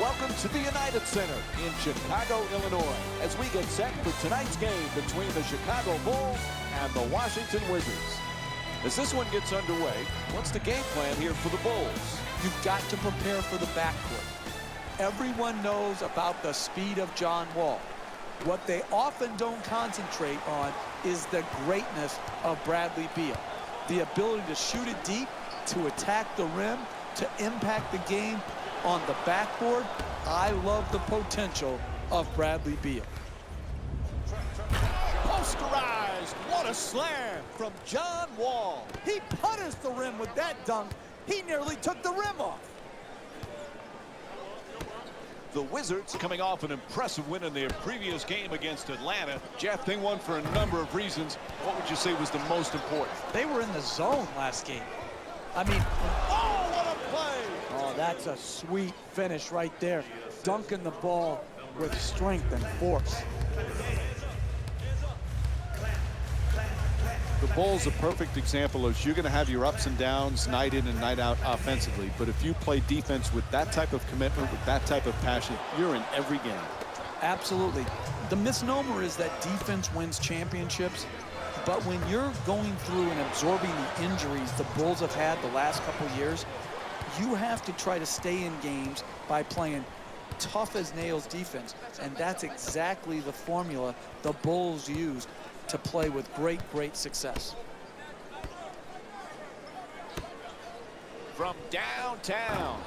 Welcome to the United Center in Chicago, Illinois, as we get set for tonight's game between the Chicago Bulls and the Washington Wizards. As this one gets underway, what's the game plan here for the Bulls? You've got to prepare for the backcourt. Everyone knows about the speed of John Wall. What they often don't concentrate on is the greatness of Bradley Beal. The ability to shoot it deep, to attack the rim, to impact the game on the backboard. I love the potential of Bradley Beal. Posterized, what a slam from John Wall. He punished the rim with that dunk. He nearly took the rim off. The Wizards coming off an impressive win in their previous game against Atlanta. Jeff, they won for a number of reasons. What would you say was the most important? They were in the zone last game. I mean, oh, what a play! Oh, that's a sweet finish right there. Dunking the ball with strength and force. The Bulls a perfect example of you're going to have your ups and downs night in and night out offensively, but if you play defense with that type of commitment, with that type of passion, you're in every game. Absolutely. The misnomer is that defense wins championships, but when you're going through and absorbing the injuries the Bulls have had the last couple years, you have to try to stay in games by playing tough as nails defense, and that's exactly the formula the Bulls used to play with great success. From downtown,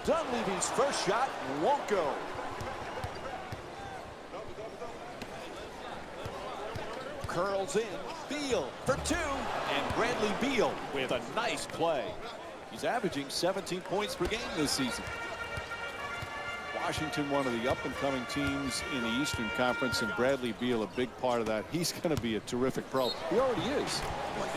Dunleavy's first shot won't go. Curls in, Beal for two, and Bradley Beal with a nice play. He's averaging 17 points per game this season. Washington, one of the up-and-coming teams in the Eastern Conference, and Bradley Beal, a big part of that. He's going to be a terrific pro. He already is.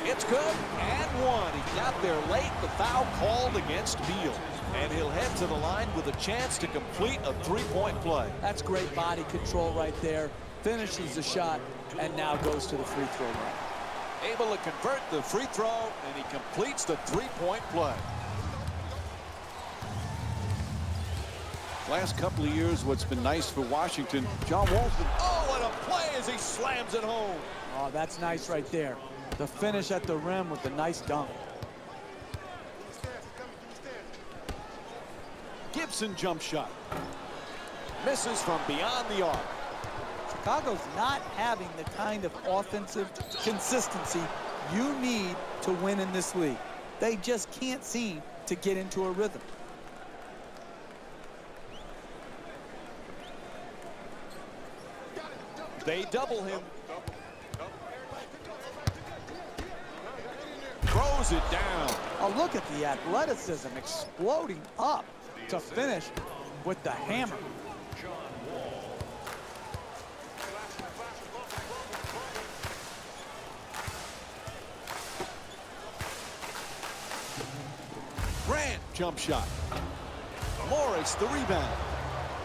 It's good, and one. He got there late, the foul called against Beal. And he'll head to the line with a chance to complete a three-point play. That's great body control right there. Finishes the shot, and now goes to the free throw line. Able to convert the free throw, and he completes the three-point play. Last couple of years, what's been nice for Washington, John Wall's been... Oh, what a play as he slams it home. Oh, that's nice right there. The finish at the rim with the nice dunk. Gibson jump shot. Misses from beyond the arc. Chicago's not having the kind of offensive consistency you need to win in this league. They just can't seem to get into a rhythm. They double him. Throws it down. Oh, look at the athleticism exploding up to finish with the hammer. Grant jump shot. Morris the rebound.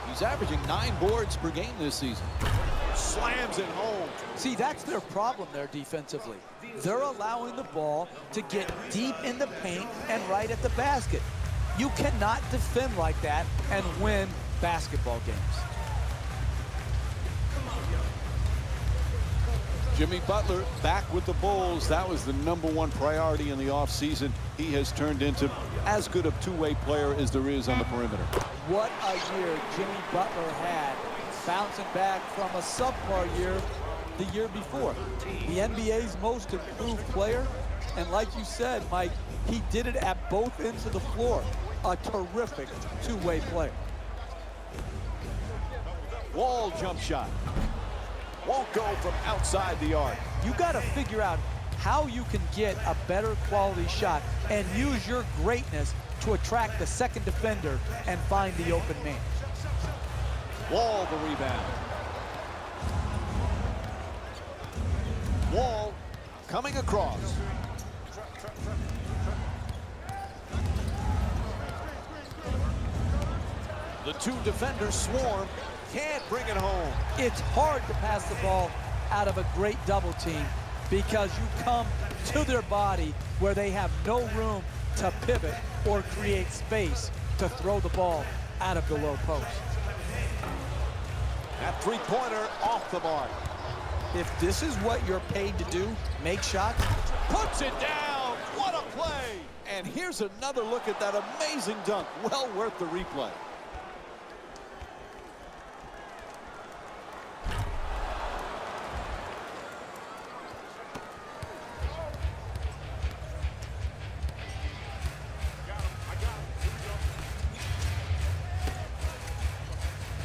He's averaging 9 boards per game this season. Slams it home. See, that's their problem there defensively. They're allowing the ball to get deep in the paint and right at the basket. You cannot defend like that and win basketball games. Jimmy Butler back with the Bulls. That was the #1 priority in the offseason. He has turned into as good a two-way player as there is on the perimeter. What a year Jimmy Butler had, bouncing back from a subpar year the year before. The NBA's most improved player, and like you said, Mike, he did it at both ends of the floor. A terrific two-way player. Wall jump shot. Won't go from outside the arc. You got to figure out how you can get a better quality shot and use your greatness to attract the second defender and find the open man. Wall the rebound. Wall coming across. The two defenders swarm. Can't bring it home. It's hard to pass the ball out of a great double team because you come to their body where they have no room to pivot or create space to throw the ball out of the low post. That three-pointer off the mark. If this is what you're paid to do, make shots, Puts it down. What a play. And here's another look at that amazing dunk. Well worth the replay.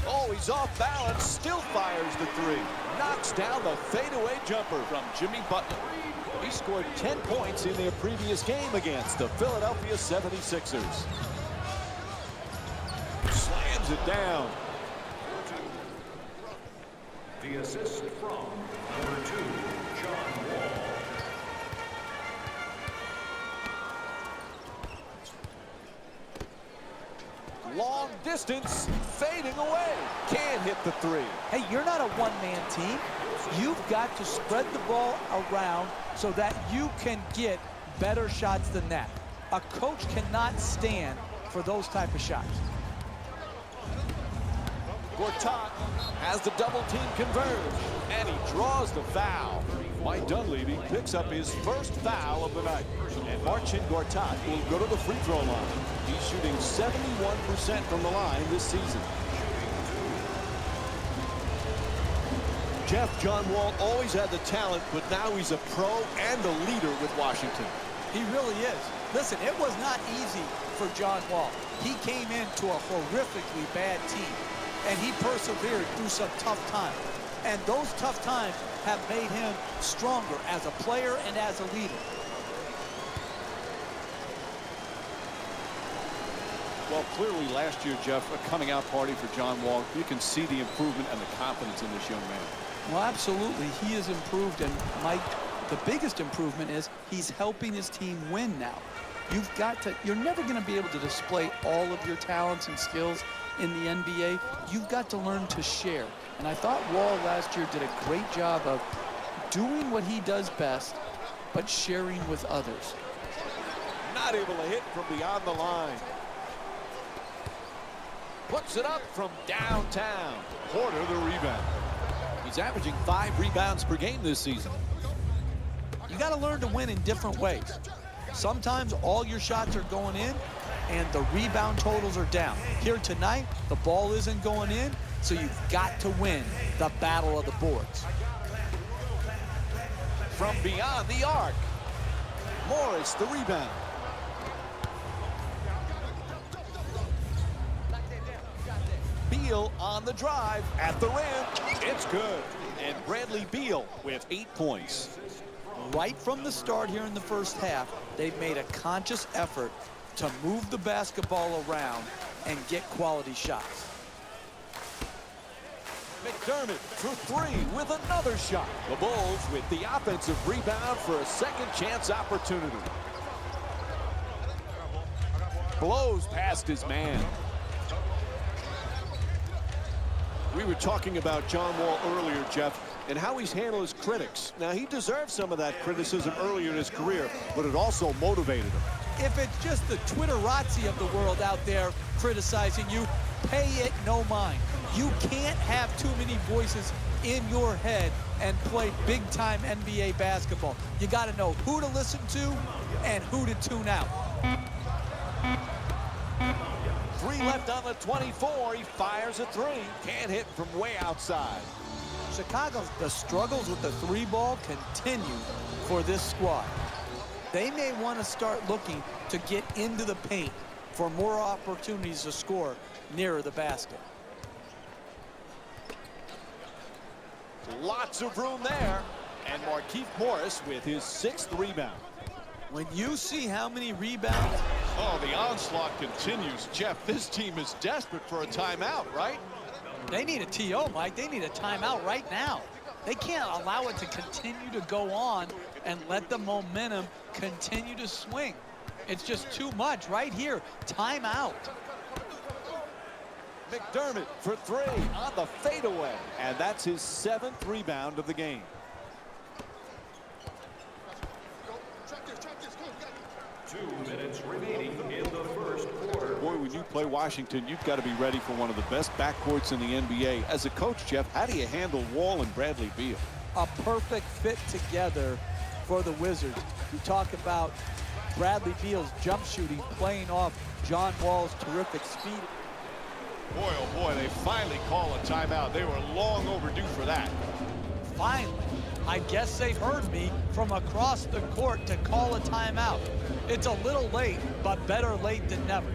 Oh, he's off balance, still fires the three. Knocks down the fadeaway jumper from Jimmy Butler. He scored 10 points in their previous game against the Philadelphia 76ers. Slams it down. The assist from number 2, John Wall. Long distance, fading away. Can't hit the three. hey, you're not a one-man team. You've got to spread the ball around so that you can get better shots than that. A coach cannot stand for those type of shots. Gortat has the double team converge, and he draws the foul. Mike Dunleavy picks up his first foul of the night. And Marcin Gortat will go to the free throw line. He's shooting 71% from the line this season. Jeff, John Wall always had the talent, but now he's a pro and a leader with Washington. He really is. Listen, it was not easy for John Wall. He came into a horrifically bad team, and he persevered through some tough times. And those tough times have made him stronger as a player and as a leader. Well, clearly last year, Jeff, a coming-out party for John Wall. You can see the improvement and the confidence in this young man. Well, absolutely. He has improved, and Mike, the biggest improvement is he's helping his team win now. You're never going to be able to display all of your talents and skills in the NBA. You've got to learn to share. And I thought Wall last year did a great job of doing what he does best, but sharing with others. Not able to hit from beyond the line. Puts it up from downtown. Porter the rebound. He's averaging 5 rebounds per game this season. You got to learn to win in different ways. Sometimes all your shots are going in and the rebound totals are down. Here tonight, the ball isn't going in, so you've got to win the battle of the boards. From beyond the arc, Morris the rebound. Beal on the drive at the rim. It's good. And Bradley Beal with 8 points. Right from the start here in the first half, they've made a conscious effort to move the basketball around and get quality shots. McDermott for 3 with another shot. The Bulls with the offensive rebound for a second chance opportunity. Blows past his man. We were talking about John Wall earlier, Jeff, and how he's handled his critics. Now, he deserved some of that criticism earlier in his career, but it also motivated him. If it's just the Twitterazzi of the world out there criticizing you, pay it no mind. You can't have too many voices in your head and play big-time NBA basketball. You got to know who to listen to and who to tune out. 3 left on the 24. He fires a 3. Can't hit from way outside. Chicago's the struggles with the 3 ball continue for this squad. They may want to start looking to get into the paint for more opportunities to score nearer the basket. Lots of room there. And Markieff Morris with his 6th rebound. When you see how many rebounds, Oh, the onslaught continues. Jeff, this team is desperate for a timeout, right? they need a TO, Mike. They need a timeout right now. They can't allow it to continue to go on and let the momentum continue to swing. It's just too much right here. Timeout. McDermott for 3 on the fadeaway. And that's his 7th rebound of the game. Two minutes remaining in the first quarter. boy, when you play Washington, you've got to be ready for one of the best backcourts in the NBA. As a coach, Jeff, how do you handle Wall and Bradley Beal? A perfect fit together for the Wizards. You talk about Bradley Beal's jump shooting playing off John Wall's terrific speed. Boy, oh boy, they finally call a timeout. They were long overdue for that. Finally, I guess they've heard me from across the court to call a timeout. It's a little late, but better late than never.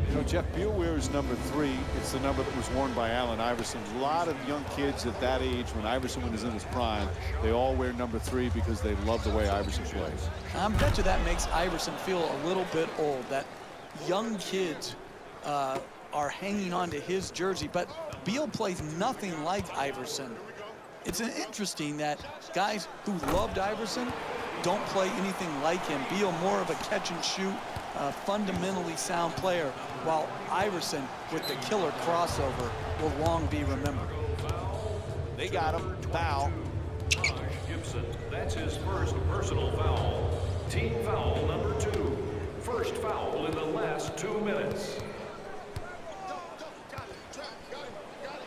You know, Jeff, Beal wears number 3. It's the number that was worn by Allen Iverson. A lot of young kids at that age, when Iverson was in his prime, they all wear number 3 because they love the way Iverson plays. I bet you that makes Iverson feel a little bit old, that young kids are hanging on to his jersey, but Beal plays nothing like Iverson. It's interesting that guys who loved Iverson don't play anything like him. Beal more of a catch and shoot, fundamentally sound player, while Iverson with the killer crossover will long be remembered. They got him. Foul. Taj Gibson, that's his first personal foul. Team foul number 2. First foul in the last 2 minutes.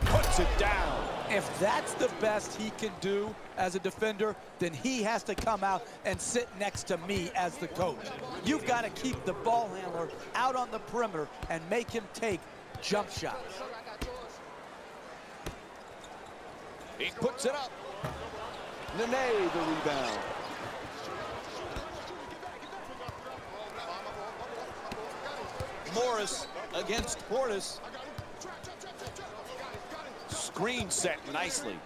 Puts it down. If that's the best he can do as a defender, then he has to come out and sit next to me as the coach. You've got to keep the ball handler out on the perimeter and make him take jump shots. He puts it up. Nene the rebound. Morris against Portis. Screen set nicely.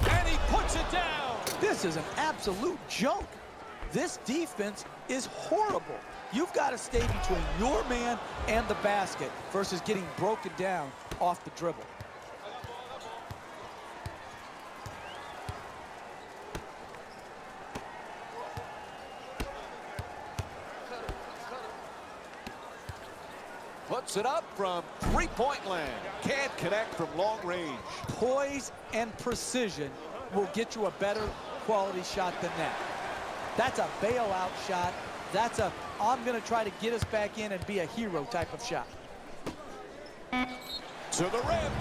And he puts it down. This is an absolute joke. This defense is horrible. You've got to stay between your man and the basket versus getting broken down off the dribble. Puts it up from three-point land. Can't connect from long range. Poise and precision will get you a better quality shot than that. That's a bailout shot. That's a, I'm going to try to get us back in and be a hero type of shot. To the rim.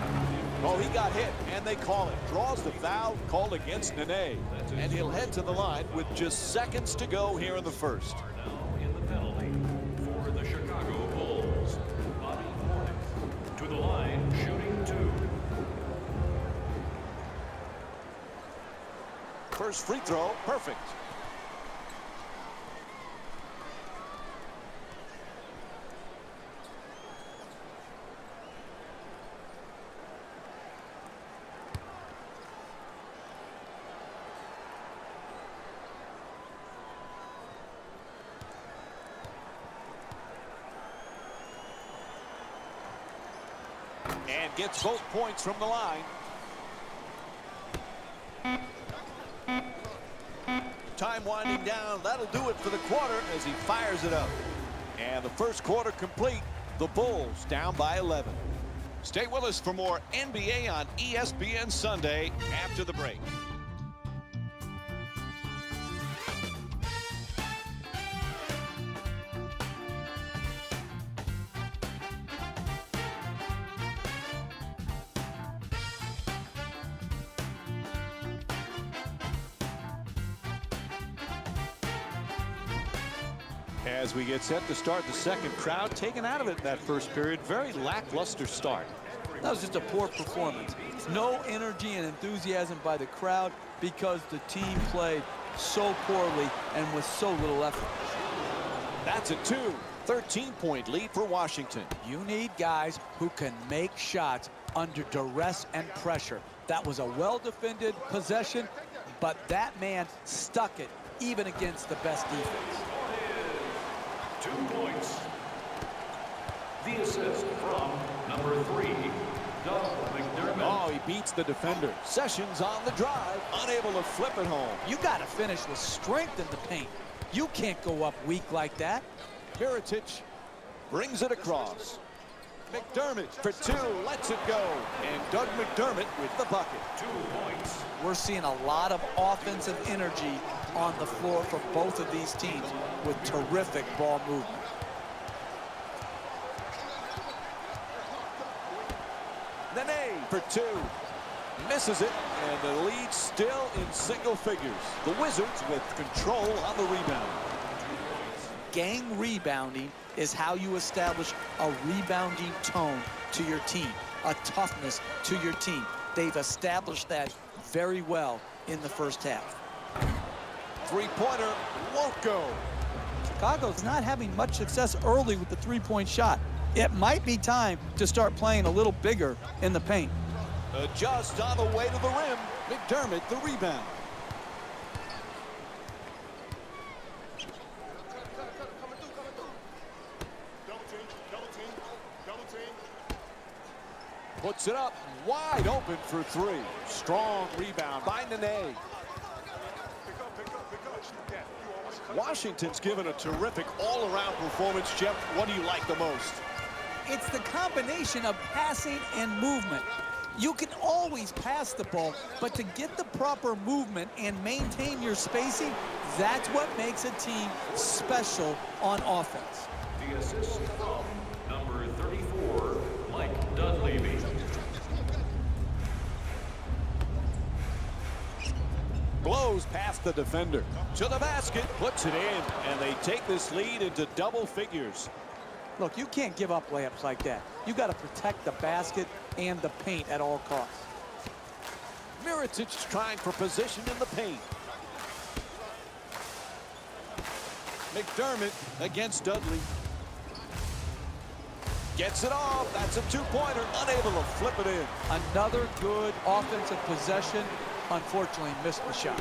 Oh, he got hit, and they call it. Draws the foul called against Nene. And he'll head to the line with just seconds to go here in the first. Now in the penalty for the Chicago Bulls. Bobby Portis to the line, shooting 2. First free throw, perfect. And gets both points from the line. Time winding down. That'll do it for the quarter as he fires it up. And the first quarter complete. The Bulls down by 11. Stay with us for more NBA on ESPN Sunday after the break. As we get set to start the second, crowd taken out of it in that first period. Very lackluster start. That was just a poor performance. No energy and enthusiasm by the crowd because the team played so poorly and with so little effort. That's a 13-point lead for Washington. You need guys who can make shots under duress and pressure. That was a well-defended possession, but that man stuck it even against the best defense. 2 points. The assist from number 3, Doug McDermott. Oh, he beats the defender. Sessions on the drive, unable to flip it home. You got to finish with strength in the paint. You can't go up weak like that. Mirotic brings it across. McDermott for 2, lets it go. And Doug McDermott with the bucket. 2 points. We're seeing a lot of offensive energy on the floor for both of these teams with terrific ball movement. Nene for two. Misses it, and the lead still in single figures. The Wizards with control on the rebound. Gang rebounding is how you establish a rebounding tone to your team, a toughness to your team. They've established that very well in the first half. Three-pointer won't go. Chicago's not having much success early with the three-point shot. It might be time to start playing a little bigger in the paint. Just on the way to the rim. McDermott, the rebound. Puts it up, wide open for three. Strong rebound by Nene. Washington's given a terrific all-around performance. Jeff, what do you like the most? It's the combination of passing and movement. You can always pass the ball, but to get the proper movement and maintain your spacing, that's what makes a team special on offense. The assist from number 34, Mike Dunleavy. Blows past the defender. To the basket, puts it in, and they take this lead into double figures. Look, you can't give up layups like that. You got to protect the basket and the paint at all costs. Mirotic trying for position in the paint. McDermott against Dudley. Gets it off. That's a two-pointer. Unable to flip it in. Another good offensive possession. Unfortunately, missed the shot.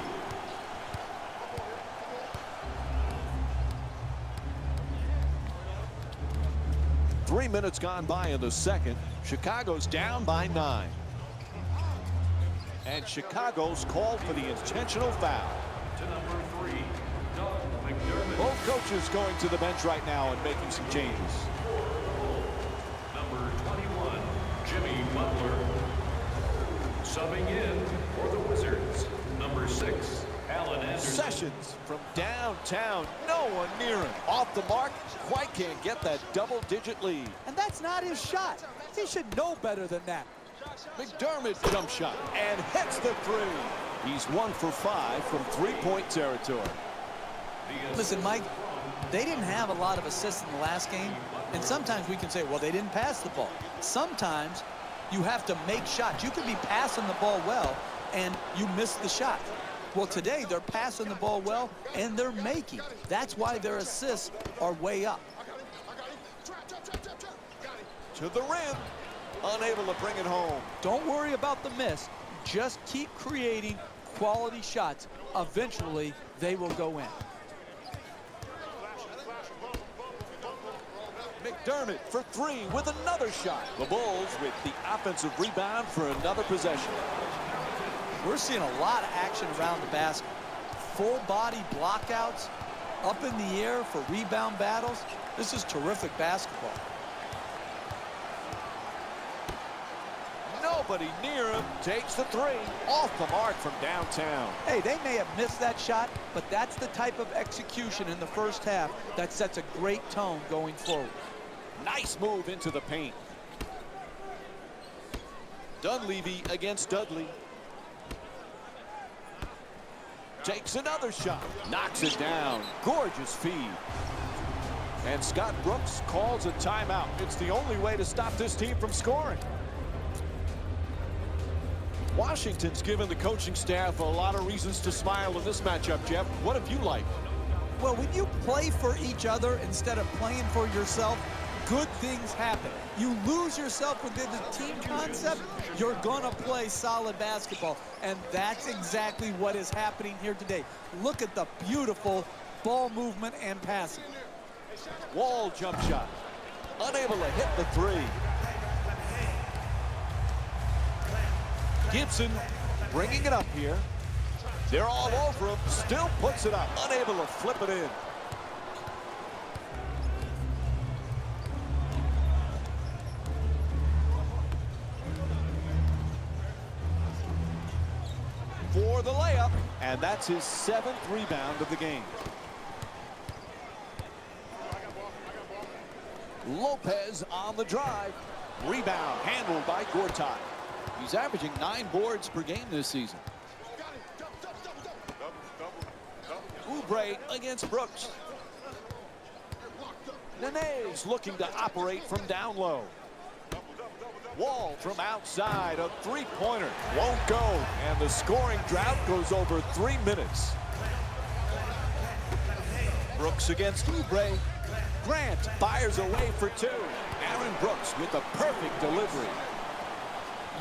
Three minutes gone by in the second. Chicago's down by 9. And Chicago's called for the intentional foul. To number 3, Doug McDermott. Both coaches going to the bench right now and making some changes. Number 21, Jimmy Butler. Subbing in for the Wizards, number 6, Allen Anderson. Sessions from downtown. No one near him. Off the mark. Quite can't get that double-digit lead. And that's not his shot. He should know better than that. McDermott jump shot and hits the three. He's 1 for 5 from three-point territory. Listen, Mike, they didn't have a lot of assists in the last game, and sometimes we can say, well, they didn't pass the ball. Sometimes you have to make shots. You could be passing the ball well, and you miss the shot. Well, today they're passing the ball well, and they're making. That's why their assists are way up. To the rim. Unable to bring it home. Don't worry about the miss. Just keep creating quality shots. Eventually, they will go in. McDermott for three with another shot. The Bulls with the offensive rebound for another possession. We're seeing a lot of action around the basket. Full body blockouts, up in the air for rebound battles. This is terrific basketball. Nobody near him. Takes the three. Off the mark from downtown. Hey, they may have missed that shot, but that's the type of execution in the first half that sets a great tone going forward. Nice move into the paint. Dunleavy against Dudley. Takes another shot. Knocks it down. Gorgeous feed. And Scott Brooks calls a timeout. It's the only way to stop this team from scoring. Washington's given the coaching staff a lot of reasons to smile in this matchup, Jeff. What have you liked? Well, when you play for each other instead of playing for yourself, good things happen. You lose yourself within the team concept, you're gonna play solid basketball. And that's exactly what is happening here today. Look at the beautiful ball movement and passing. Wall jump shot. Unable to hit the three. Gibson bringing it up here. They're all over him. Still puts it up. Unable to flip it in. For the layup. And that's his 7th rebound of the game. Lopez on the drive. Rebound handled by Gortat. He's averaging 9 boards per game this season. Oubre against Brooks. Nene's looking to operate from down low. Wall from outside, a three-pointer won't go, and the scoring drought goes over 3 minutes. Brooks against Oubre. Grant fires away for 2. Aaron Brooks with a perfect delivery.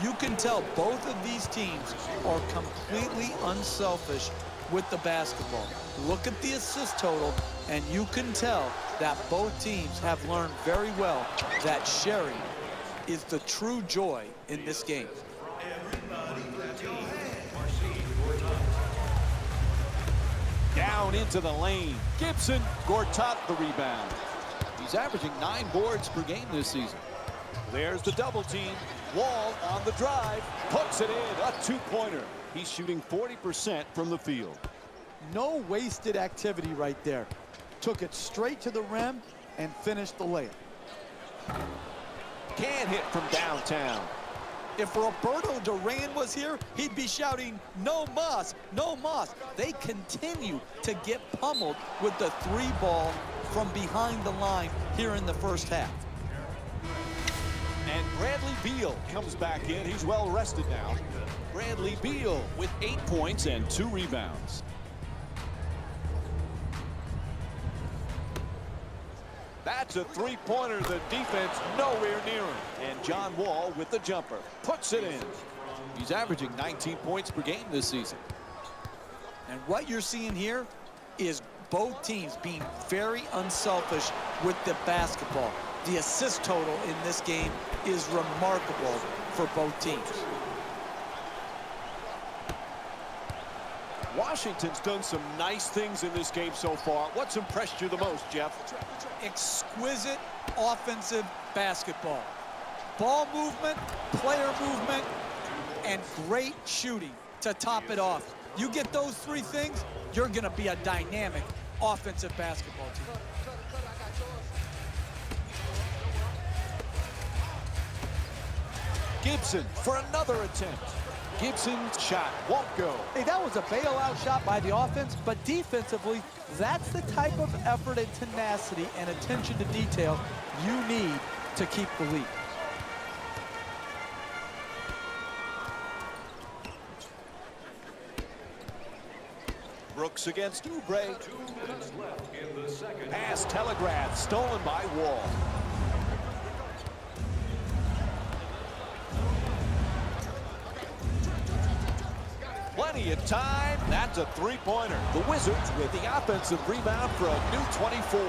You can tell both of these teams are completely unselfish with the basketball. Look at the assist total, and you can tell that both teams have learned very well that sharing is the true joy in this game. Down into the lane. Gibson, Gortat the rebound. He's averaging 9 boards per game this season. There's the double team. Wall on the drive. Puts it in. A 2-pointer. He's shooting 40% from the field. No wasted activity right there. Took it straight to the rim and finished the layup. Can't hit from downtown. If Roberto Duran was here, he'd be shouting, no mas, no mas. They continue to get pummeled with the 3-ball from behind the line here in the first half. And Bradley Beal comes back in. He's well rested now. Bradley Beal with 8 points and 2 rebounds. That's a 3-pointer. The defense nowhere near him. And John Wall with the jumper. Puts it in. He's averaging 19 points per game this season. And what you're seeing here is both teams being very unselfish with the basketball. The assist total in this game is remarkable for both teams. Washington's done some nice things in this game so far. What's impressed you the most, Jeff? Exquisite offensive basketball. Ball movement, player movement, and great shooting to top it off. You get those 3 things, you're going to be a dynamic offensive basketball team. Gibson for another attempt. Gibson's shot won't go. Hey, that was a bailout shot by the offense, but defensively, that's the type of effort and tenacity and attention to detail you need to keep the lead. Brooks against Oubre. Pass telegraphed, stolen by Wall. Plenty of time. That's a 3-pointer. The Wizards with the offensive rebound for a new 24.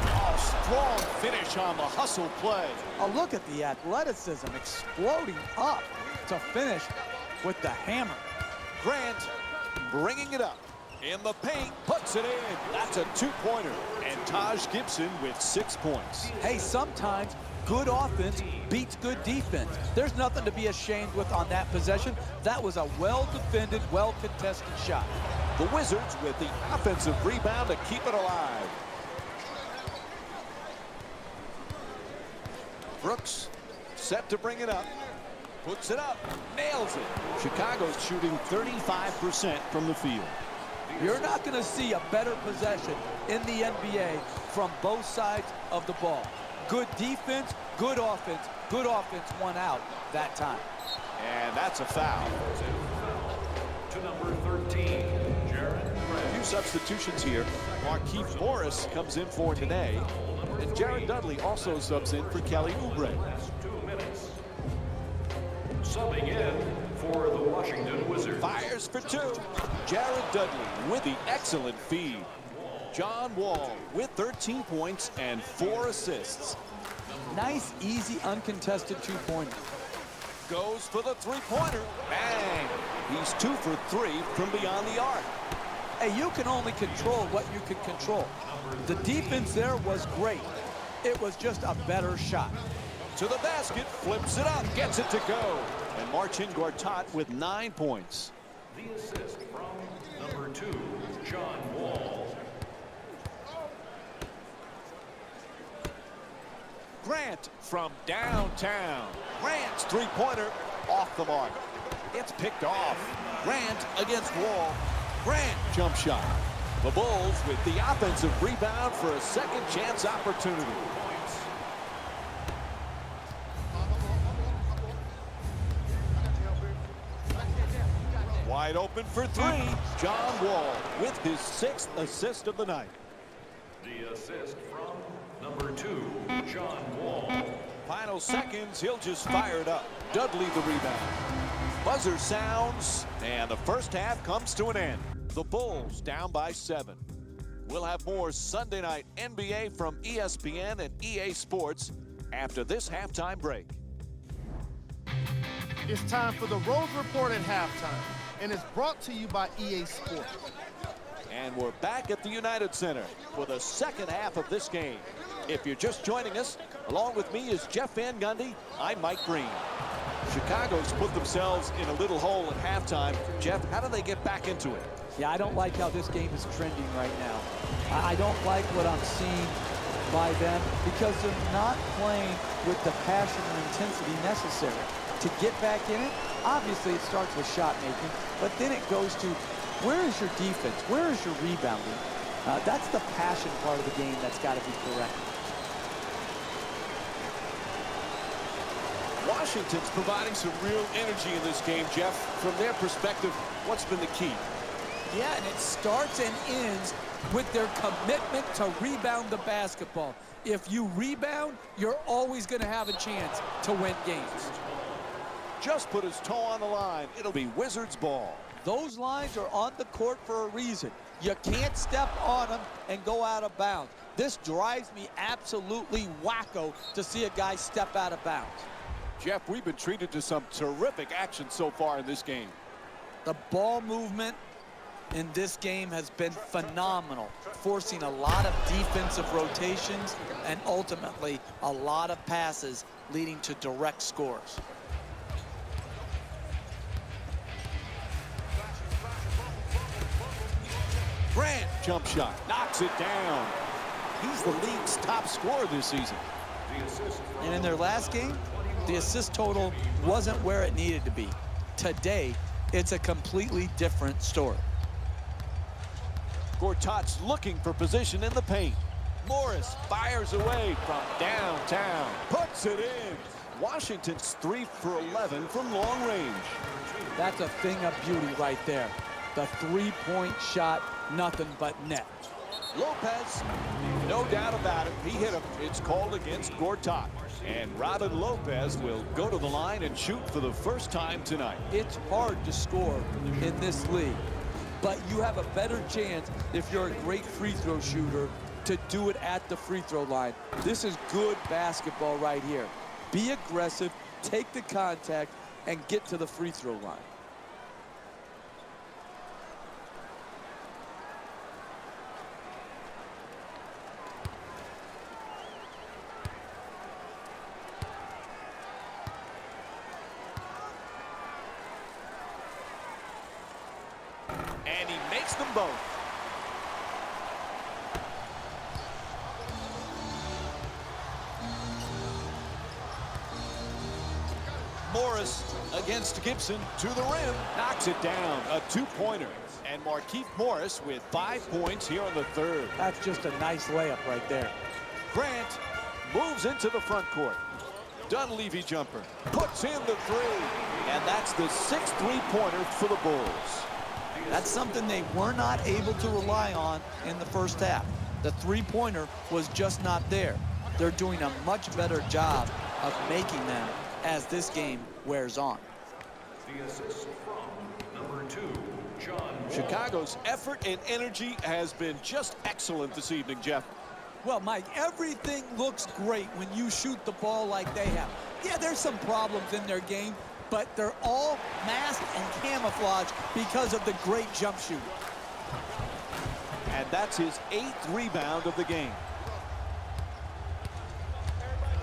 Oh, strong finish on the hustle play. Oh, look at the athleticism exploding up to finish with the hammer. Grant bringing it up. In the paint, puts it in. That's a 2-pointer. And Taj Gibson with 6 points. Hey, sometimes good offense beats good defense. There's nothing to be ashamed with on that possession. That was a well-defended, well-contested shot. The Wizards with the offensive rebound to keep it alive. Brooks set to bring it up. Puts it up. Nails it. Chicago's shooting 35% from the field. You're not going to see a better possession in the NBA from both sides of the ball. Good defense, good offense won out that time. And that's a foul. To number 13, Jared. A few substitutions here. Markieff Morris comes in for today. And Jared Dudley also subs in for Kelly Oubre. Last 2 minutes. Subbing in for the Washington Wizards. Fires for 2. Jared Dudley with the excellent feed. John Wall with 13 points and 4 assists. Nice, easy, uncontested 2-pointer. Goes for the 3-pointer. Bang! He's 2 for 3 from beyond the arc. Hey, you can only control what you can control. The defense there was great. It was just a better shot. To the basket, flips it up, gets it to go. And Marcin Gortat with 9 points. The assist from number 2, John Wall. Grant from downtown. Grant's three-pointer off the mark. It's picked off. Grant against Wall. Grant jump shot. The Bulls with the offensive rebound for a second chance opportunity. Wide open for three. John Wall with his 6th assist of the night. The assist from number 2, John Wall. Final seconds, he'll just fire it up. Dudley the rebound. Buzzer sounds, and the first half comes to an end. The Bulls down by 7. We'll have more Sunday night NBA from ESPN and EA Sports after this halftime break. It's time for the Rose Report at halftime, and it's brought to you by EA Sports. And we're back at the United Center for the second half of this game. If you're just joining us, along with me is Jeff Van Gundy. I'm Mike Green. Chicago's put themselves in a little hole at halftime. Jeff, how do they get back into it? Yeah, I don't like how this game is trending right now. I don't like what I'm seeing by them because they're not playing with the passion or intensity necessary to get back in it. Obviously, it starts with shot making, but then it goes to where is your defense? Where is your rebounding? That's the passion part of the game that's got to be corrected. Washington's providing some real energy in this game, Jeff. From their perspective, what's been the key? Yeah, and it starts and ends with their commitment to rebound the basketball. If you rebound, you're always going to have a chance to win games. Just put his toe on the line. It'll be Wizzards ball. Those lines are on the court for a reason. You can't step on them and go out of bounds. This drives me absolutely wacko to see a guy step out of bounds. Jeff, we've been treated to some terrific action so far in this game. The ball movement in this game has been phenomenal, forcing a lot of defensive rotations and ultimately a lot of passes leading to direct scores. Grant jump shot, knocks it down. He's the league's top scorer this season. And in their last game, the assist total wasn't where it needed to be. Today, it's a completely different story. Gortat's looking for position in the paint. Morris fires away from downtown, puts it in. Washington's 3 for 11 from long range. That's a thing of beauty right there. The three-point shot, nothing but net. Lopez, no doubt about it, he hit him. It's called against Gortat. And Robin Lopez will go to the line and shoot for the first time tonight. It's hard to score in this league, but you have a better chance if you're a great free throw shooter to do it at the free throw line. This is good basketball right here. Be aggressive, take the contact, and get to the free throw line. And he makes them both. Morris against Gibson to the rim, knocks it down, a two-pointer. And Markieff Morris with 5 points here in the third. That's just a nice layup right there. Grant moves into the front court. Dunleavy jumper, puts in the three. And that's the 6th three-pointer for the Bulls. That's something they were not able to rely on in the first half. The three-pointer was just not there. They're doing a much better job of making them as this game wears on. The assist from number 2, John Wall. Chicago's effort and energy has been just excellent this evening, Jeff. Well, Mike, everything looks great when you shoot the ball like they have. Yeah, there's some problems in their game, but they're all masked and camouflaged because of the great jump shooting. And that's his 8th rebound of the game.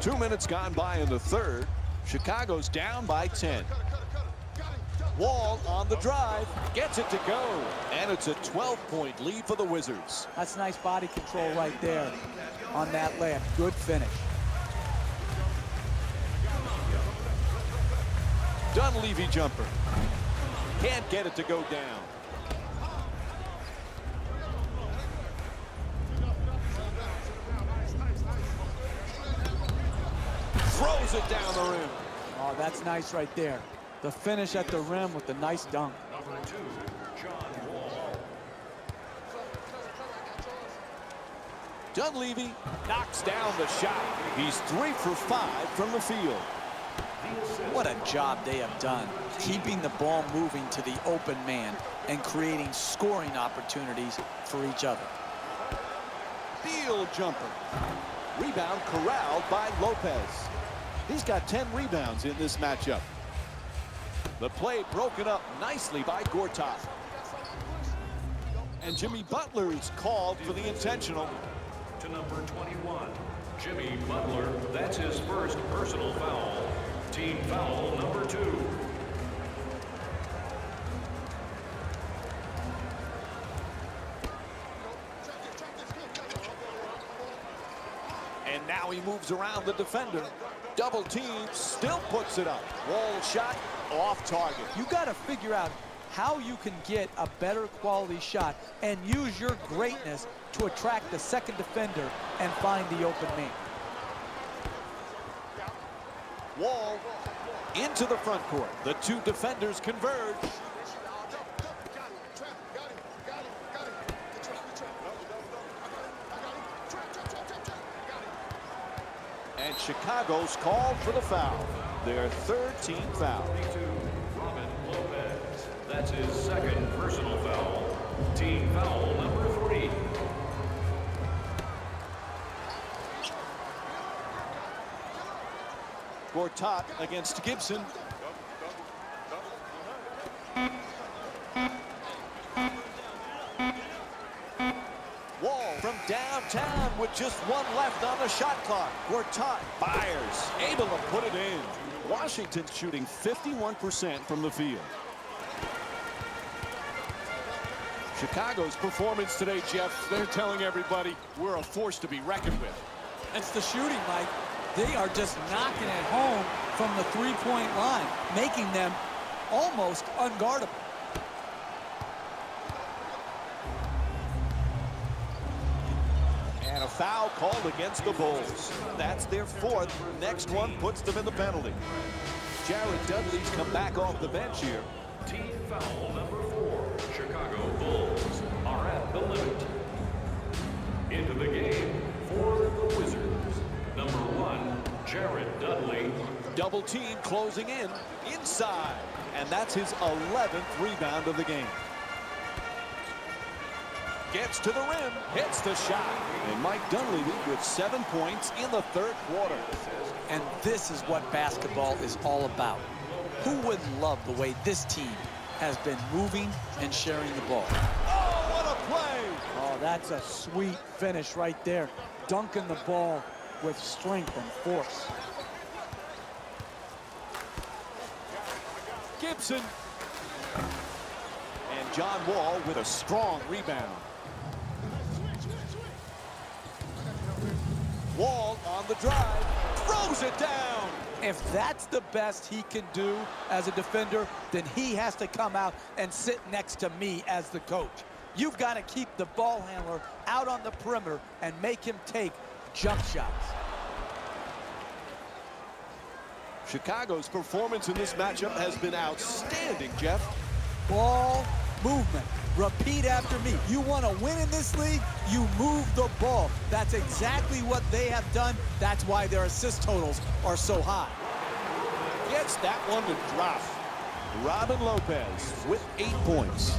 2 minutes gone by in the third. Chicago's down by 10. Wall on the drive, gets it to go, and it's a 12-point lead for the Wizzards. That's nice body control right there on that layup. Good finish. Dunleavy jumper. Can't get it to go down. Throws it down the rim. Oh, that's nice right there. The finish at the rim with the nice dunk. Number 2, John Wall. Dunleavy knocks down the shot. He's 3 for 5 from the field. What a job they have done, keeping the ball moving to the open man and creating scoring opportunities for each other. Field jumper. Rebound corralled by Lopez. He's got 10 rebounds in this matchup. The play broken up nicely by Gortat. And Jimmy Butler's called for the intentional. To number 21, Jimmy Butler. That's his first personal foul. Team foul number 2. And now he moves around the defender. Double team, still puts it up. Wall shot, off target. You got to figure out how you can get a better quality shot and use your greatness to attract the second defender and find the open man. Wall into the front court. The two defenders converge. And Chicago's called for the foul. Their third team foul. 22, Robin Lopez. That's his second personal foul. Team foul number 3. Gortat against Gibson. Wall from downtown with just 1 left on the shot clock. Gortat fires, able to put it in. Washington's shooting 51% from the field. Chicago's performance today, Jeff, they're telling everybody we're a force to be reckoned with. It's the shooting, Mike. They are just knocking it home from the three-point line, making them almost unguardable. And a foul called against the Bulls. That's their 4th. Next one puts them in the penalty. Jared Dudley's come back off the bench here. Team foul number 4. Chicago Bulls are at the limit. Into the game for the Wizards. Number 1, Jared Dudley. Double team closing in inside. And that's his 11th rebound of the game. Gets to the rim, hits the shot. And Mike Dunleavy with 7 points in the 3rd quarter. And this is what basketball is all about. Who wouldn't love the way this team has been moving and sharing the ball? Oh, what a play! Oh, that's a sweet finish right there. Dunking the ball with strength and force. Gibson. And John Wall with a strong rebound. Wall on the drive, throws it down. If that's the best he can do as a defender, then he has to come out and sit next to me as the coach. You've got to keep the ball handler out on the perimeter and make him take jump shots. Chicago's performance in this matchup has been outstanding, Jeff. Ball movement. Repeat after me. You want to win in this league, you move the ball. That's exactly what they have done. That's why their assist totals are so high. Gets that one to drop. Robin Lopez with 8 points.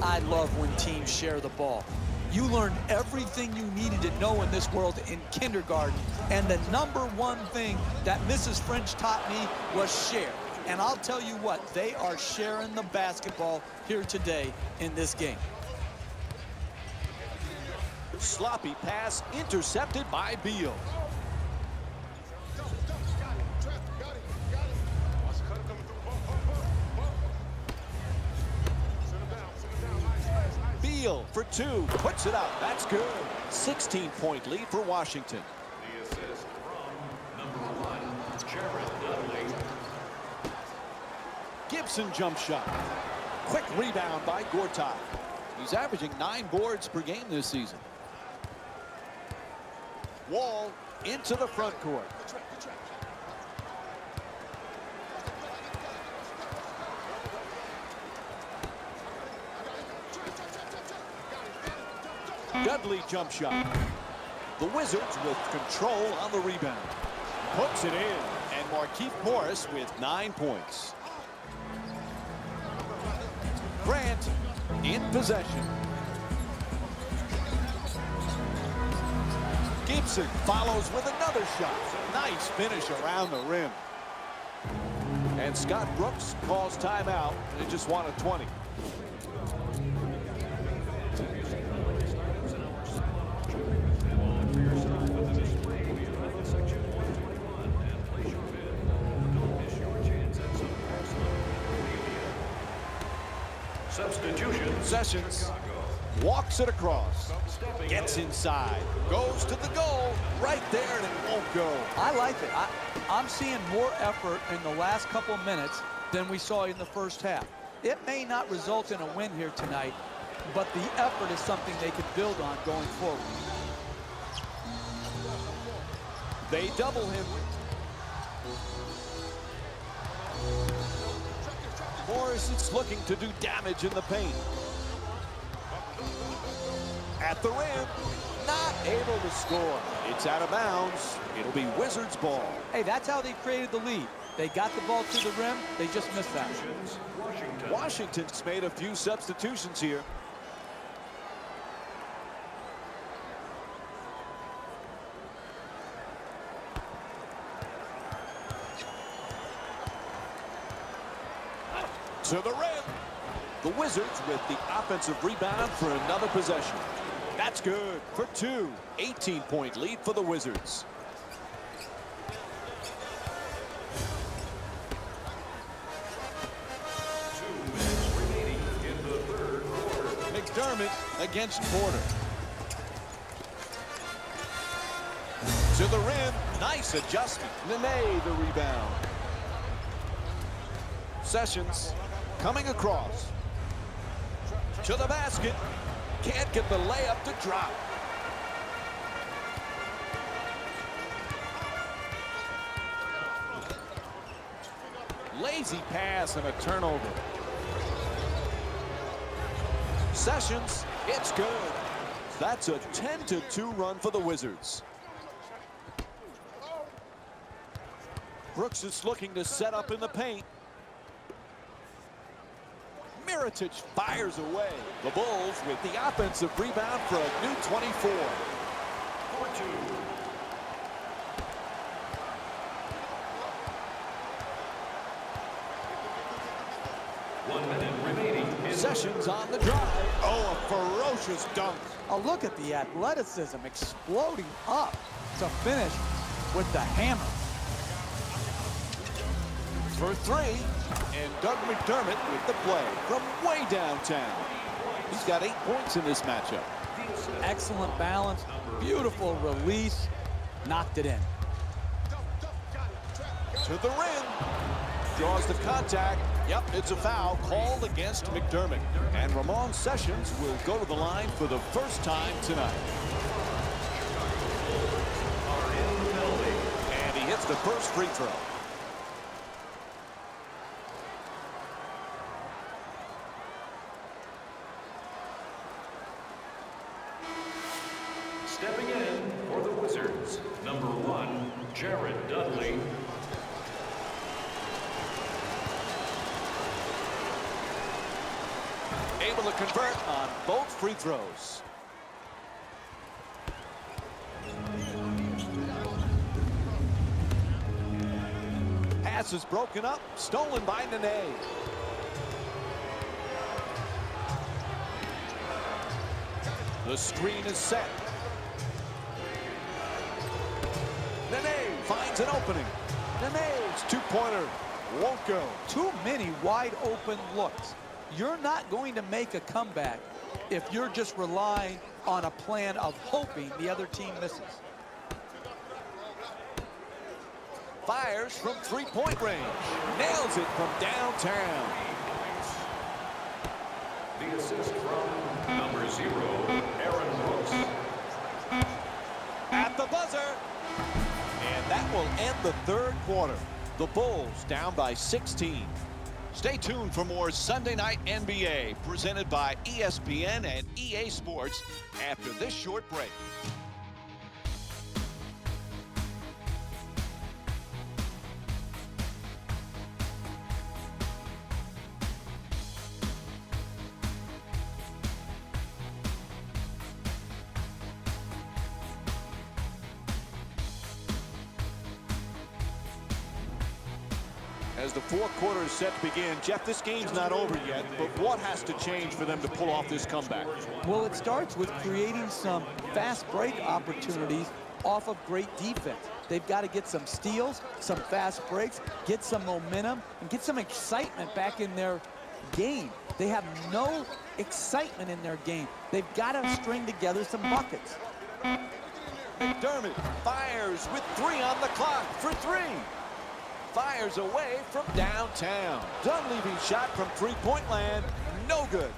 I love when teams share the ball. You learned everything you needed to know in this world in kindergarten, and the #1 thing that Mrs. French taught me was share. And I'll tell you what, they are sharing the basketball here today in this game. Sloppy pass intercepted by Beal. steal for two. Puts it up. That's good. 16-point lead for Washington. The assist from number 1, Jared Dudley. Gibson jump shot. Quick rebound by Gortat. He's averaging 9 boards per game this season. Wall into the front court. Dudley jump shot. The Wizards with control on the rebound. Puts it in. And Markieff Morris with 9 points. Grant in possession. Gibson follows with another shot. Nice finish around the rim. And Scott Brooks calls timeout. They just won a 20. Substitution. Sessions walks it across, gets inside, goes to the goal, right there, and it won't go. I like it. I'm seeing more effort in the last couple minutes than we saw in the first half. It may not result in a win here tonight, but the effort is something they can build on going forward. They double him. Morris is looking to do damage in the paint. At the rim, not able to score. It's out of bounds. It'll be Wizards ball. Hey, that's how they created the lead. They got the ball to the rim. They just missed that. Washington's made a few substitutions here. To the rim. The Wizards with the offensive rebound for another possession. That's good for two. 18-point lead for the Wizards. McDermott against Porter. To the rim. Nice adjustment. Nene the rebound. Sessions coming across. To the basket. Can't get the layup to drop. Lazy pass and a turnover. Sessions, it's good. That's a 10-2 run for the Wizards. Brooks is looking to set up in the paint. Mirotic fires away. The Bulls with the offensive rebound for a new 24. 4-2. Sessions on the drive. Oh, a ferocious dunk. Oh, look at the athleticism exploding up to finish with the hammer. For three, and Doug McDermott with the play from way downtown. He's got 8 points in this matchup. Excellent balance, beautiful release, knocked it in. To the rim. Draws the contact. Yep, it's a foul called against McDermott. And Ramon Sessions will go to the line for the first time tonight. And he hits the first free throw. Stepping in for the Wizards, number 1, Jared Dudley. Able to convert on both free throws. Pass is broken up, stolen by Nene. The screen is set. Nene finds an opening. Nene's two-pointer won't go. Too many wide open looks. You're not going to make a comeback if you're just relying on a plan of hoping the other team misses. Fires from three-point range. Nails it from downtown. The assist from number 0, Aaron Brooks. At the buzzer. And that will end the third quarter. The Bulls down by 16. Stay tuned for more Sunday Night NBA presented by ESPN and EA Sports after this short break. As the fourth quarter is set to begin, Jeff, this game's not over yet, but what has to change for them to pull off this comeback? Well, it starts with creating some fast break opportunities off of great defense. They've got to get some steals, some fast breaks, get some momentum, and get some excitement back in their game. They have no excitement in their game. They've got to string together some buckets. McDermott fires with 3 on the clock for 3. Fires away from downtown. Dunleavy's shot from three-point land, no good.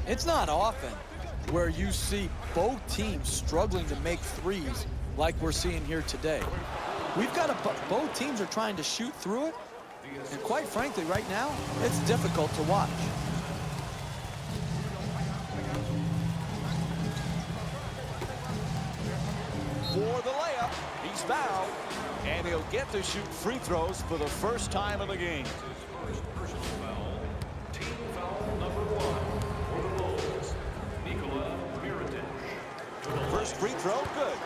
It's not often where you see both teams struggling to make threes like we're seeing here today. We've got both teams are trying to shoot through it, and quite frankly, right now, it's difficult to watch. For the layup, he's fouled, and he'll get to shoot free throws for the first time in the game. First personal foul. Team foul number 1 for the Bulls. Nikola Mirotic. First free throw, good.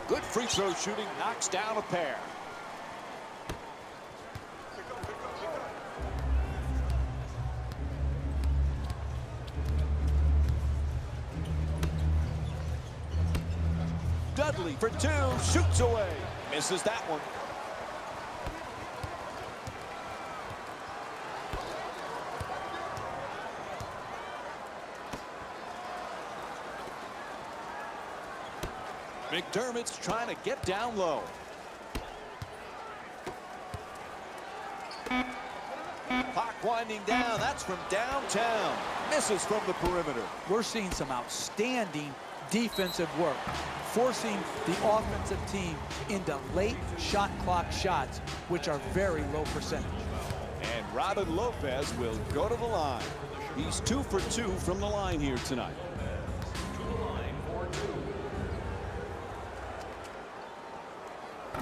Good free throw shooting, knocks down a pair. Dudley for 2, shoots away. Misses that one. McDermott's trying to get down low. Clock winding down. That's from downtown. Misses from the perimeter. We're seeing some outstanding defensive work, forcing the offensive team into late shot clock shots, which are very low percentage. And Robin Lopez will go to the line. He's 2 for 2 from the line here tonight. To the line for 2.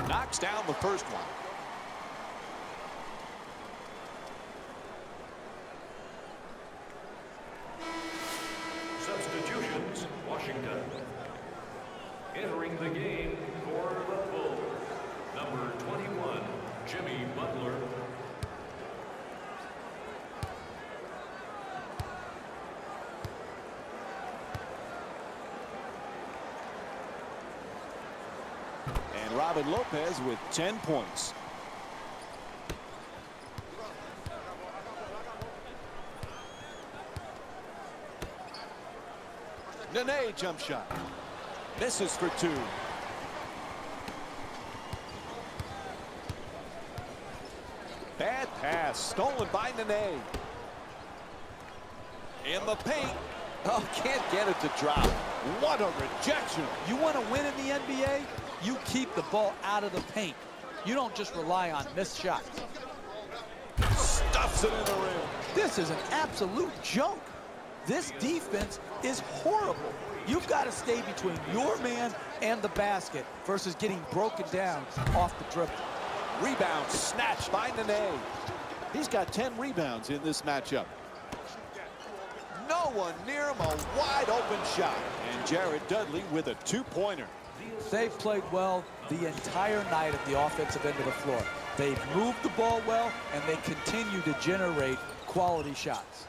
Knocks down the first one. Substitutions, Washington. Entering the game for the Bulls. Number 21, Jimmy Butler. And Robin Lopez with 10 points. Nene jump shot. Misses for 2. Bad pass. Stolen by Nene. In the paint. Oh, can't get it to drop. What a rejection. You want to win in the NBA? You keep the ball out of the paint. You don't just rely on missed shots. Stuffs it in the rim. This is an absolute joke. This defense is horrible. You've got to stay between your man and the basket versus getting broken down off the dribble. Rebound snatched by Nene. He's got 10 rebounds in this matchup. No one near him, a wide open shot. And Jared Dudley with a 2-pointer. They've played well the entire night at the offensive end of the floor. They've moved the ball well, and they continue to generate quality shots.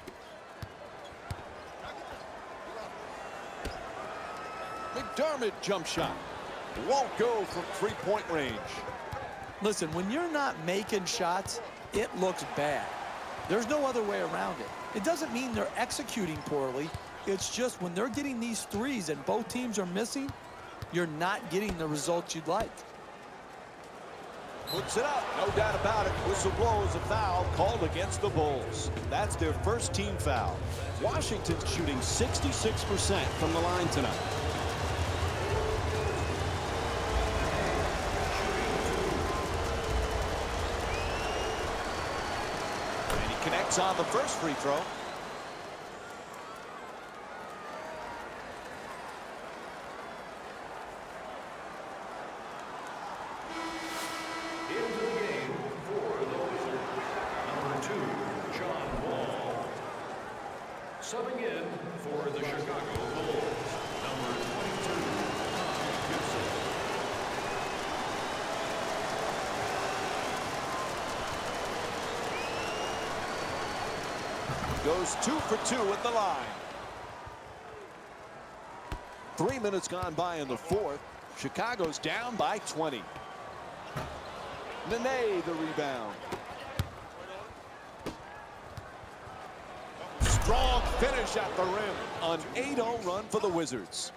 McDermott jump shot. Won't go from three-point range. Listen, when you're not making shots, it looks bad. There's no other way around it. It doesn't mean they're executing poorly. It's just when they're getting these threes and both teams are missing, you're not getting the results you'd like. Puts it up, no doubt about it. Whistle blows a foul called against the Bulls. That's their first team foul. Washington's shooting 66% from the line tonight. And he connects on the first free throw. Subbing in for the Chicago Bulls, number 22, Gibson. Goes 2 for 2 at the line. 3 minutes gone by in the fourth. Chicago's down by 20. Nene the rebound. Strong finish at the rim. An 8-0 run for the Wizards.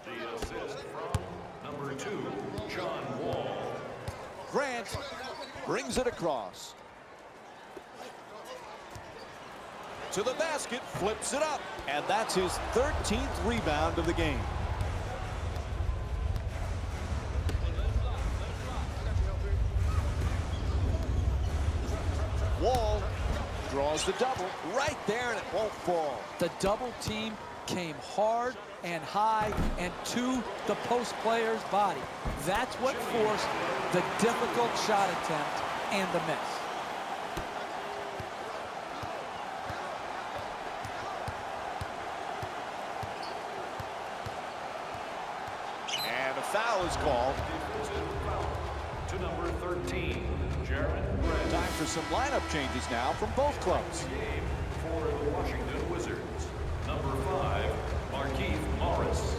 The assist from number 2, John Wall. Grant brings it across. To the basket, flips it up. And that's his 13th rebound of the game. Wall draws the double right there, and it won't fall. The double team came hard and high and to the post player's body. That's what forced the difficult shot attempt and the miss. And a foul is called. To number 13, Jared Brett. Time for some lineup changes now from both clubs. Game for the Washington Wizards, number 5, Markieff Morris.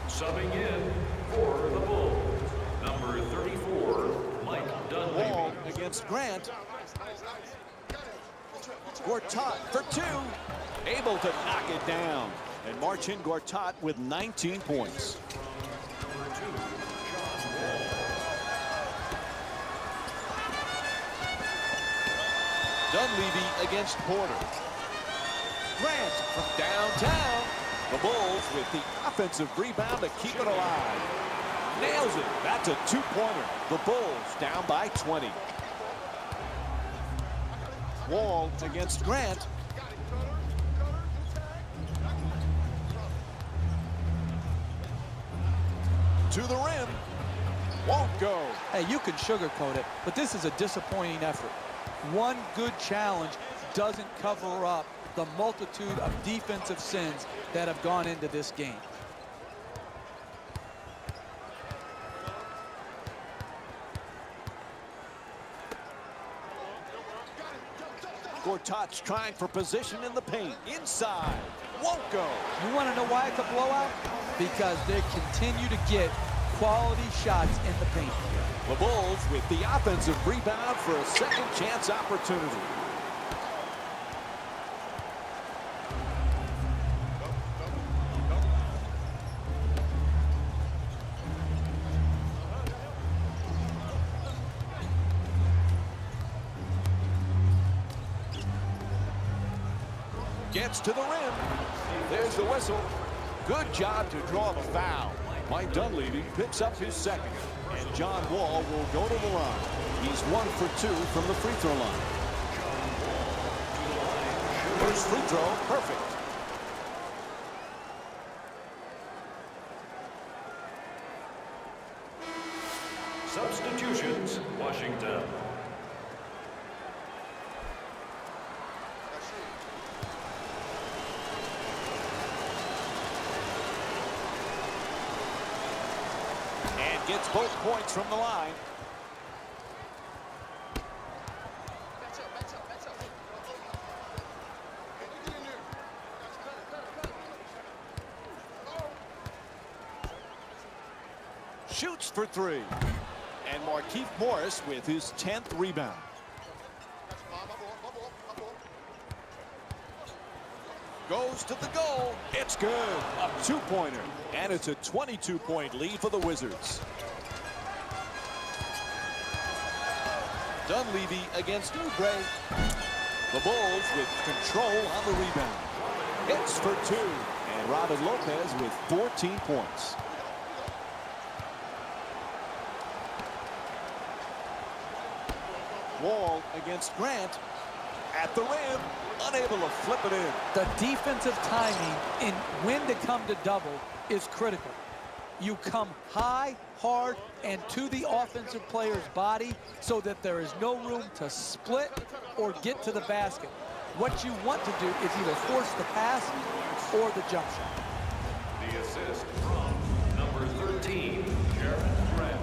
Subbing in for the Bulls, number 34, Mike Dunleavy. Wall against Grant. Gortat for 2. Able to knock it down. And Marcin Gortat with 19 points. Number 2, John Wall. Dunleavy against Porter. Grant from downtown. The Bulls with the offensive rebound to keep it alive. Nails it. That's a two-pointer. The Bulls down by 20. Wall against Grant. To the rim. Won't go. Hey, you can sugarcoat it, but this is a disappointing effort. One good challenge doesn't cover up the multitude of defensive sins that have gone into this game. Gortat's trying for position in the paint. Inside. Won't go. You want to know why it's a blowout? Because they continue to get quality shots in the paint. The Bulls with the offensive rebound for a second chance opportunity. Gets to the rim. There's the whistle. Good job to draw the foul. Mike Dunleavy picks up his second. And John Wall will go to the line. He's 1 for 2 from the free throw line. First free throw, perfect. Substitutions, Washington. And gets both points from the line. Shoots for three. And Markieff Morris with his 10th rebound. Goes to the goal. It's good. A two-pointer. And it's a 22-point lead for the Wizards. Dunleavy against Oubre. The Bulls with control on the rebound. Hits for two. And Robin Lopez with 14 points. Wall against Grant. At the rim. Unable to flip it in. The defensive timing in when to come to double is critical. You come high, hard, and to the offensive player's body so that there is no room to split or get to the basket. What you want to do is either force the pass or the jump shot. The assist from number 13, Jared Grant.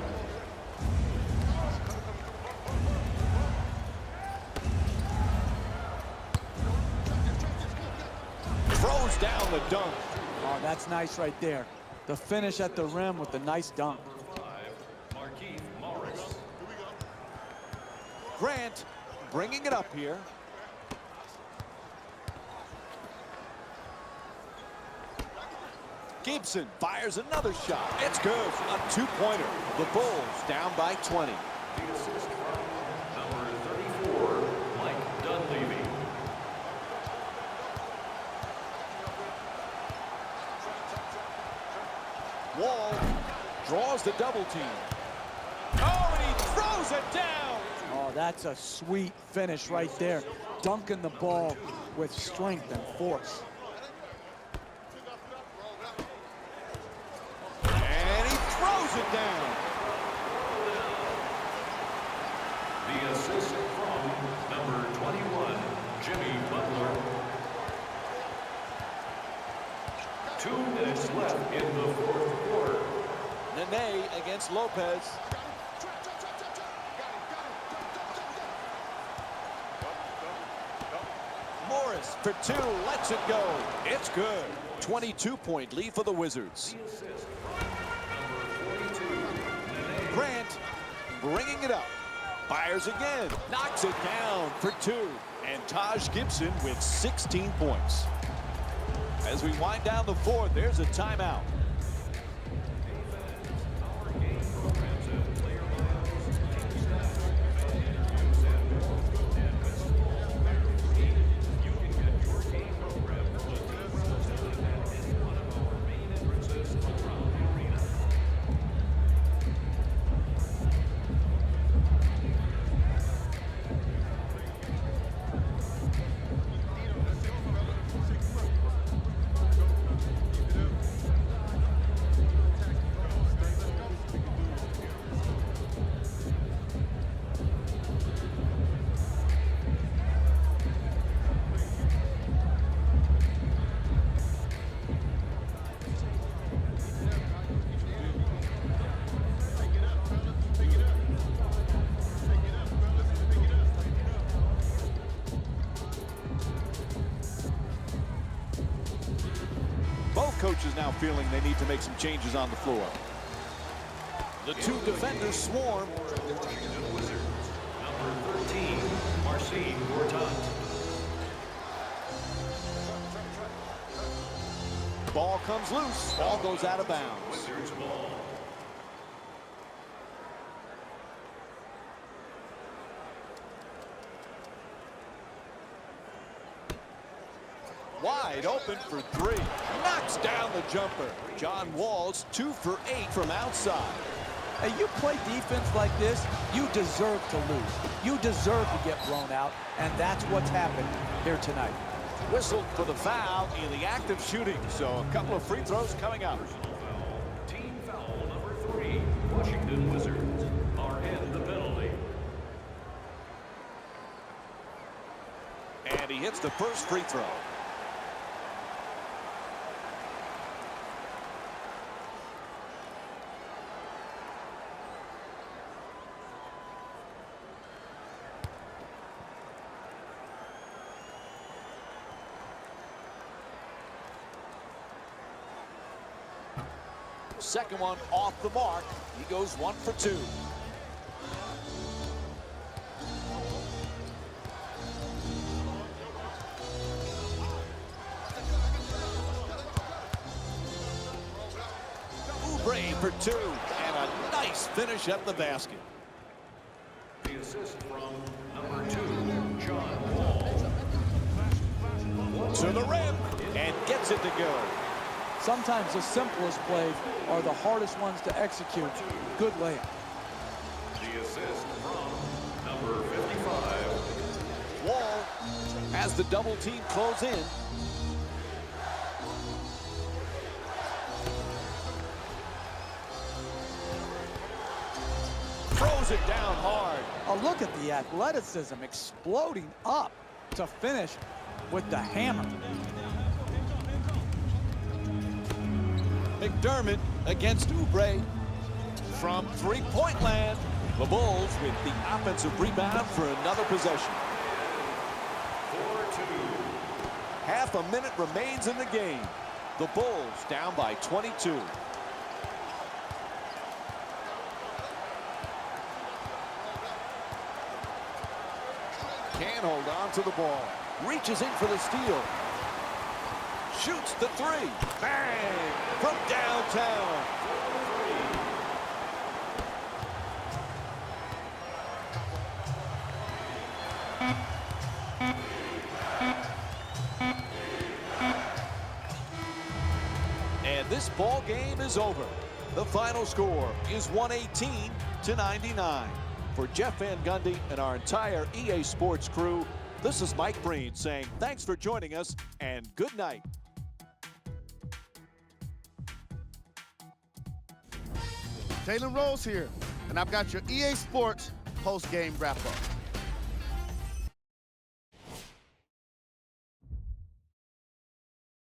Throws down the dunk. Oh, that's nice right there. The finish at the rim with the nice dunk. Markieff Morris. Grant bringing it up here. Gibson fires another shot. It's good. A two-pointer. The Bulls down by 20. The assist from number 34, Mike Dunleavy. Wall draws the double team. Oh, and he throws it down. Oh, that's a sweet finish right there. Dunking the ball with strength and force. And he throws it down. The assist from number 21, Jimmy Butler. 2 minutes left in the fourth quarter. Nene against Lopez. Morris for two, lets it go. It's good. 22-point lead for the Wizards. Grant bringing it up. Fires again. Knocks it down for two. And Taj Gibson with 16 points. As we wind down the fourth, there's a timeout. Both coaches now feeling they need to make some changes on the floor. The two defenders swarm. Wizards, number 13, Marcin Gortat. Ball comes loose. Ball goes out of bounds. Wizards ball. Wide open for three. Knocks down the jumper. John Wall's 2 for 8 from outside. Hey, you play defense like this, you deserve to lose. You deserve to get blown out, and that's what's happened here tonight. Whistled for the foul in the act of shooting. So a couple of free throws coming up. Team foul number 3, Washington Wizards are in the penalty. And he hits the first free throw. Second one off the mark. He goes 1 for 2. Oubre for 2. And a nice finish at the basket. The assist from number 2, John Wall. To the rim. And gets it to go. Sometimes the simplest plays are the hardest ones to execute. Good layup. The assist from number 55. Wall has the double team close in. Throws it down hard. Oh, look at the athleticism exploding up to finish with the hammer. McDermott against Oubre from three-point land. The Bulls with the offensive rebound for another possession. 4-2. Half a minute remains in the game. The Bulls down by 22. Can't hold on to the ball. Reaches in for the steal. Shoots the three. Bang! From downtown. And this ball game is over. The final score is 118-99. For Jeff Van Gundy and our entire EA Sports crew, this is Mike Breen saying thanks for joining us and good night. Jalen Rose here, and I've got your EA Sports post-game wrap-up.